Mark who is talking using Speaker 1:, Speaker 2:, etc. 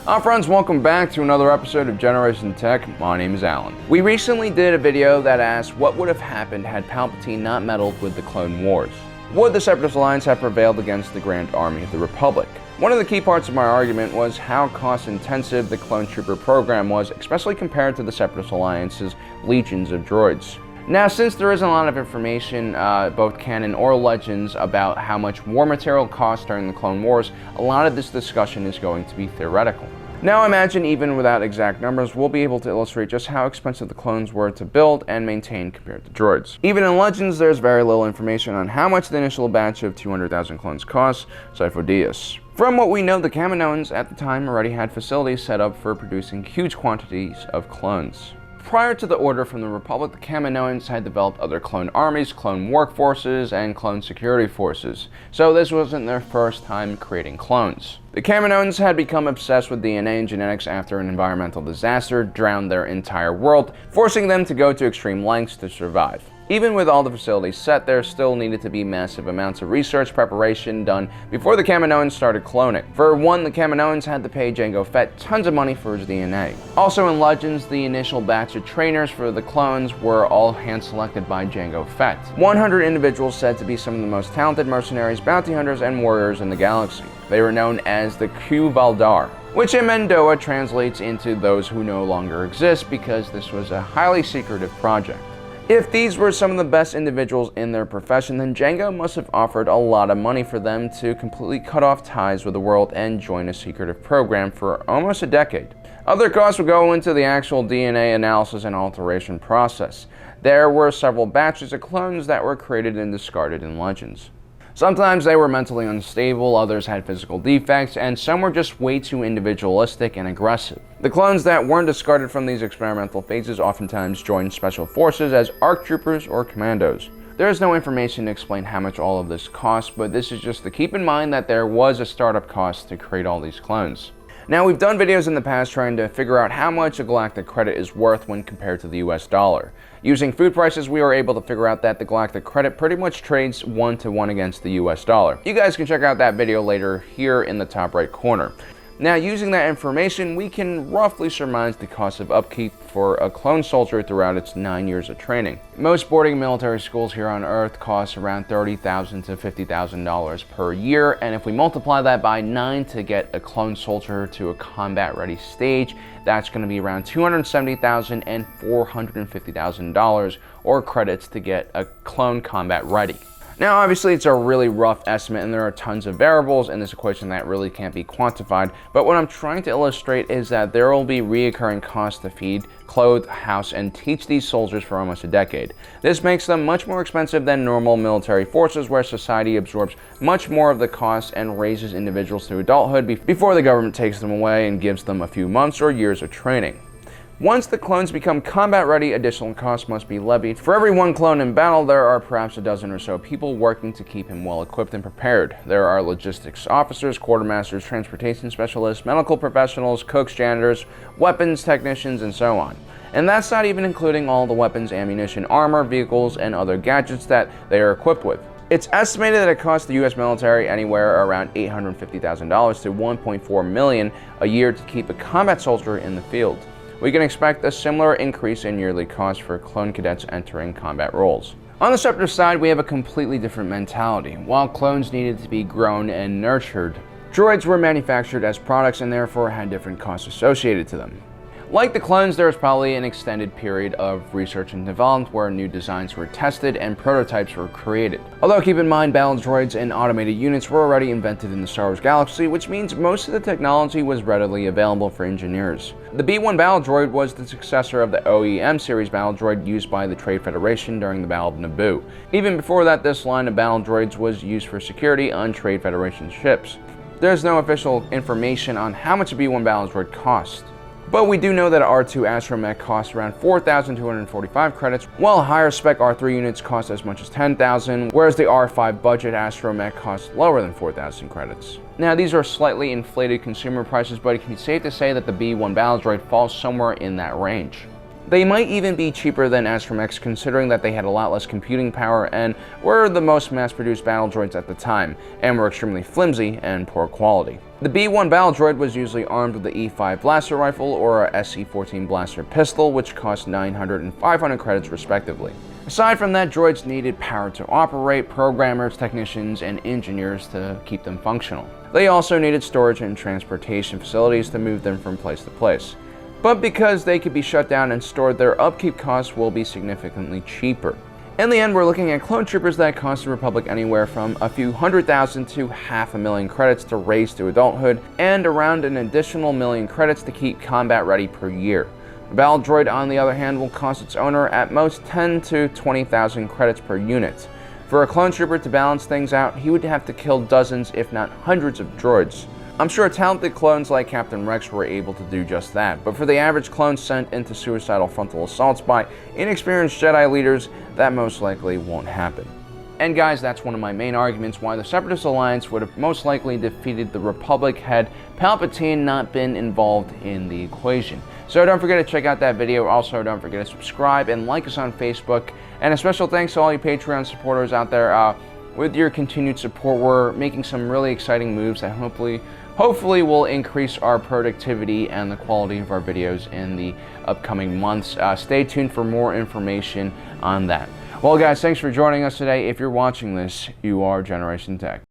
Speaker 1: Friends, welcome back to another episode of Generation Tech. My name is Alan. We recently did a video that asked what would have happened had Palpatine not meddled with the Clone Wars. Would the Separatist Alliance have prevailed against the Grand Army of the Republic? One of the key parts of my argument was how cost-intensive the Clone Trooper program was, especially compared to the Separatist Alliance's legions of droids. Now, since there isn't a lot of information, both canon or legends, about how much war material cost during the Clone Wars, a lot of this discussion is going to be theoretical. Now, I imagine even without exact numbers, we'll be able to illustrate just how expensive the clones were to build and maintain compared to droids. Even in legends, there's very little information on how much the initial batch of 200,000 clones cost, Sifo Dyas. From what we know, the Kaminoans at the time already had facilities set up for producing huge quantities of clones. Prior to the order from the Republic, the Kaminoans had developed other clone armies, clone workforces, and clone security forces, so this wasn't their first time creating clones. The Kaminoans had become obsessed with DNA and genetics after an environmental disaster drowned their entire world, forcing them to go to extreme lengths to survive. Even with all the facilities set, there still needed to be massive amounts of research preparation done before the Kaminoans started cloning. For one, the Kaminoans had to pay Jango Fett tons of money for his DNA. Also in Legends, the initial batch of trainers for the clones were all hand-selected by Jango Fett. 100 individuals said to be some of the most talented mercenaries, bounty hunters, and warriors in the galaxy. They were known as the Q Valdar, which in Mendoa translates into those who no longer exist because this was a highly secretive project. If these were some of the best individuals in their profession, then Jango must have offered a lot of money for them to completely cut off ties with the world and join a secretive program for almost a decade. Other costs would go into the actual DNA analysis and alteration process. There were several batches of clones that were created and discarded in Legends. Sometimes they were mentally unstable, others had physical defects, and some were just way too individualistic and aggressive. The clones that weren't discarded from these experimental phases oftentimes joined special forces as ARC troopers or commandos. There is no information to explain how much all of this costs, but this is just to keep in mind that there was a startup cost to create all these clones. Now, we've done videos in the past trying to figure out how much a galactic credit is worth when compared to the US dollar. Using food prices, we were able to figure out that the galactic credit pretty much trades 1-to-1 against the US dollar. You guys can check out that video later here in the top right corner. Now, using that information, we can roughly surmise the cost of upkeep for a clone soldier throughout its 9 years of training. Most boarding military schools here on Earth cost around $30,000 to $50,000 per year, and if we multiply that by 9 to get a clone soldier to a combat-ready stage, that's going to be around $270,000 and $450,000, or credits to get a clone combat ready. Now, obviously, it's a really rough estimate, and there are tons of variables in this equation that really can't be quantified, but what I'm trying to illustrate is that there will be recurring costs to feed, clothe, house, and teach these soldiers for almost a decade. This makes them much more expensive than normal military forces, where society absorbs much more of the cost and raises individuals to adulthood before the government takes them away and gives them a few months or years of training. Once the clones become combat ready, additional costs must be levied. For every one clone in battle, there are perhaps a dozen or so people working to keep him well equipped and prepared. There are logistics officers, quartermasters, transportation specialists, medical professionals, cooks, janitors, weapons technicians, and so on. And that's not even including all the weapons, ammunition, armor, vehicles, and other gadgets that they are equipped with. It's estimated that it costs the US military anywhere around $850,000 to $1.4 million a year to keep a combat soldier in the field. We can expect a similar increase in yearly costs for clone cadets entering combat roles. On the Separatist side, we have a completely different mentality. While clones needed to be grown and nurtured, droids were manufactured as products and therefore had different costs associated to them. Like the clones, there was probably an extended period of research and development where new designs were tested and prototypes were created. Although keep in mind, battle droids and automated units were already invented in the Star Wars galaxy, which means most of the technology was readily available for engineers. The B-1 battle droid was the successor of the OEM series battle droid used by the Trade Federation during the Battle of Naboo. Even before that, this line of battle droids was used for security on Trade Federation ships. There's no official information on how much a B-1 battle droid cost. But we do know that R2 astromech costs around 4,245 credits, while higher spec R3 units cost as much as 10,000, whereas the R5 budget astromech costs lower than 4,000 credits. Now, these are slightly inflated consumer prices, but it can be safe to say that the B-1 battle droid falls somewhere in that range. They might even be cheaper than Astromechs, considering that they had a lot less computing power and were the most mass-produced battle droids at the time, and were extremely flimsy and poor quality. The B-1 battle droid was usually armed with the E5 blaster rifle or a SC-14 blaster pistol, which cost 900 and 500 credits respectively. Aside from that, droids needed power to operate, programmers, technicians, and engineers to keep them functional. They also needed storage and transportation facilities to move them from place to place. But because they could be shut down and stored, their upkeep costs will be significantly cheaper. In the end, we're looking at clone troopers that cost the Republic anywhere from a few 100,000 to 500,000 credits to raise to adulthood, and around an additional 1,000,000 credits to keep combat ready per year. A battle droid, on the other hand, will cost its owner at most 10 to 20,000 credits per unit. For a clone trooper to balance things out, he would have to kill dozens, if not hundreds of droids. I'm sure talented clones like Captain Rex were able to do just that, but for the average clone sent into suicidal frontal assaults by inexperienced Jedi leaders, that most likely won't happen. And guys, that's one of my main arguments why the Separatist Alliance would have most likely defeated the Republic had Palpatine not been involved in the equation. So don't forget to check out that video. Also, don't forget to subscribe and like us on Facebook. And a special thanks to all you Patreon supporters out there. With your continued support, we're making some really exciting moves that hopefully will increase our productivity and the quality of our videos in the upcoming months. Stay tuned for more information on that. Well guys, thanks for joining us today. If you're watching this, you are Generation Tech.